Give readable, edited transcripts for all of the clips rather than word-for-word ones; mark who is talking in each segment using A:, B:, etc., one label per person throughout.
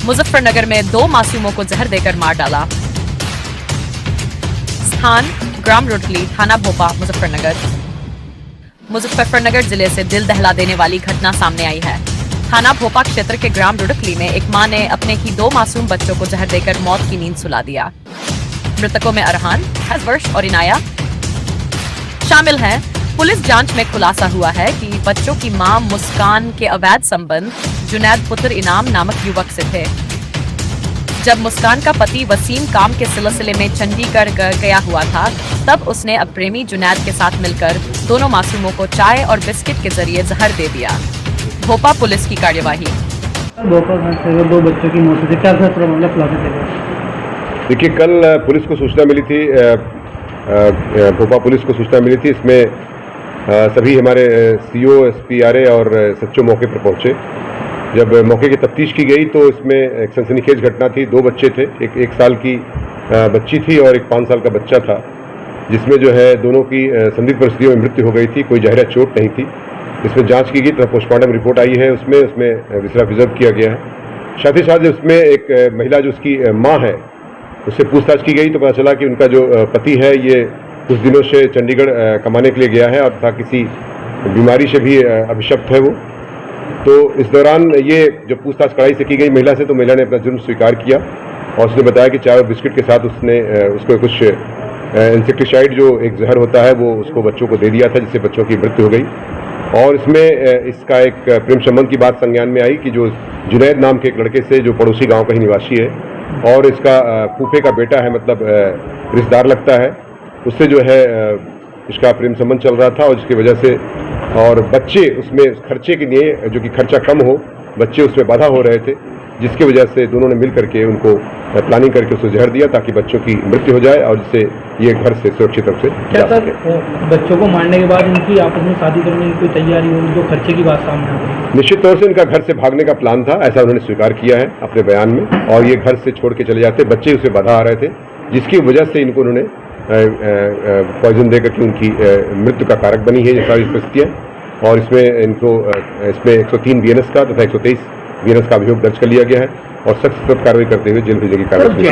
A: मुजफ्फरनगर में 2 मासूमों को जहर देकर मार डाला। स्थान ग्राम रुडली, थाना भोपा, मुजफ्फरनगर। मुजफ्फरनगर जिले से दिल दहला देने वाली घटना सामने आई है। थाना भोपा क्षेत्र के ग्राम रुडली में एक मां ने अपने ही 2 मासूम बच्चों को जहर देकर मौत की नींद सुला दिया। मृतकों में अरहान, हजवर्ष और इनाया शामिल हैं। पुलिस जांच में खुलासा हुआ है कि बच्चों की मां मुस्कान के अवैध संबंध जुनैद पुत्र इनाम नामक युवक से थे। जब मुस्कान का पति वसीम काम के सिलसिले में चंडीगढ़ गया हुआ था, तब उसने अब प्रेमी जुनैद के साथ मिलकर दोनों मासूमों को चाय और बिस्किट के जरिए जहर दे दिया। भोपा पुलिस की कार्यवाही।
B: भोपा में 2 बच्चों की मौत हुई, क्या मामला खुलासा किया?
C: देखिए, कल पुलिस को सूचना मिली थी, भोपा पुलिस को सूचना मिली थी। इसमें सभी हमारे सीओ, एसपीआरए और सच्चो मौके पर पहुंचे। जब मौके की तफ्तीश की गई तो इसमें एक सनसनीखेज घटना थी। 2 बच्चे थे, एक 1 साल की बच्ची थी और एक 5 साल का बच्चा था, जिसमें जो है दोनों की संदिग्ध परिस्थितियों में मृत्यु हो गई थी। कोई जहरा चोट नहीं थी। इसमें जांच की गई तो पोस्टमार्टम रिपोर्ट आई है, उसमें विसरा प्रिजर्व किया गया है। साथ ही साथ उसमें एक महिला जो उसकी माँ है, उससे पूछताछ की गई तो पता चला कि उनका जो पति है ये कुछ दिनों से चंडीगढ़ कमाने के लिए गया है और था किसी बीमारी से भी अभिशप्त है वो। तो इस दौरान ये जब पूछताछ कड़ाई से की गई महिला से, तो महिला ने अपना जुर्म स्वीकार किया और उसने बताया कि चाय और बिस्किट के साथ उसने उसको कुछ इंसेक्टिसाइड जो एक जहर होता है वो उसको बच्चों को दे दिया था, जिससे बच्चों की मृत्यु हो गई। और इसमें इसका एक प्रेम संबंध की बात संज्ञान में आई कि जो जुनैद नाम के एक लड़के से, जो पड़ोसी गांव का ही निवासी है और इसका फूफे का बेटा है, मतलब रिश्तेदार लगता है, उससे जो है इसका प्रेम संबंध चल रहा था। और जिसकी वजह से और बच्चे उसमें खर्चे के लिए, जो कि खर्चा कम हो, बच्चे उसमें बाधा हो रहे थे, जिसकी वजह से दोनों ने मिल करके उनको प्लानिंग करके उसको जहर दिया ताकि बच्चों की मृत्यु हो जाए और जिससे ये घर से सुरक्षित रूप से
B: जा सके। बच्चों को मारने के बाद इनकी आपस में शादी करने की कोई तैयारी हो, जो खर्चे की बात सामने आ गई?
C: निश्चित तौर से इनका घर से भागने का प्लान था, ऐसा उन्होंने स्वीकार किया है अपने बयान में। और ये घर से छोड़ के चले जाते, बच्चे उसे बाधा आ रहे थे, जिसकी वजह से इनको उन्होंने पॉइजन देकर के उनकी मृत्यु का कारक बनी है ये सारी परिस्थितियाँ। और इसमें 103 बीएनएस का तथा 123 बीएनएस का अभियोग दर्ज कर लिया गया है और सख्त कार्रवाई करते हुए जेल भेजने की कार्रवाई।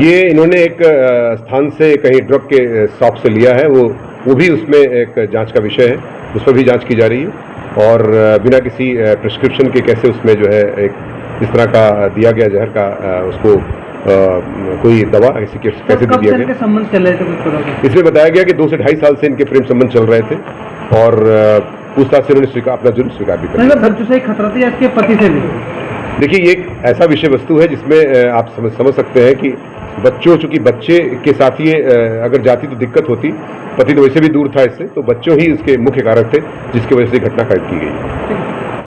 C: ये इन्होंने एक स्थान से कहीं ड्रग के शॉप से लिया है, वो भी उसमें एक जांच का विषय है, उस पर भी जांच की जा रही है। और बिना किसी प्रिस्क्रिप्शन के कैसे उसमें जो है एक इस तरह का दिया गया जहर का उसको कोई दवा ऐसी कैसे दिया गया।
B: संबंध चल रहे थे?
C: इसमें बताया गया कि 2 से 2.5 साल से इनके प्रेम संबंध चल रहे थे और पूछताछ से उन्होंने अपना जुर्म स्वीकार भी कर लिया।
B: बच्चों से खतरा था या इसके पति से भी?
C: देखिए, ये एक ऐसा विषय वस्तु है जिसमें आप समझ सकते हैं कि बच्चों, चूंकि बच्चे के साथ ये अगर जाती तो दिक्कत होती, पति तो वैसे भी दूर था इससे, तो बच्चों ही उसके मुख्य कारक थे जिसकी वजह से घटना कैद की गई।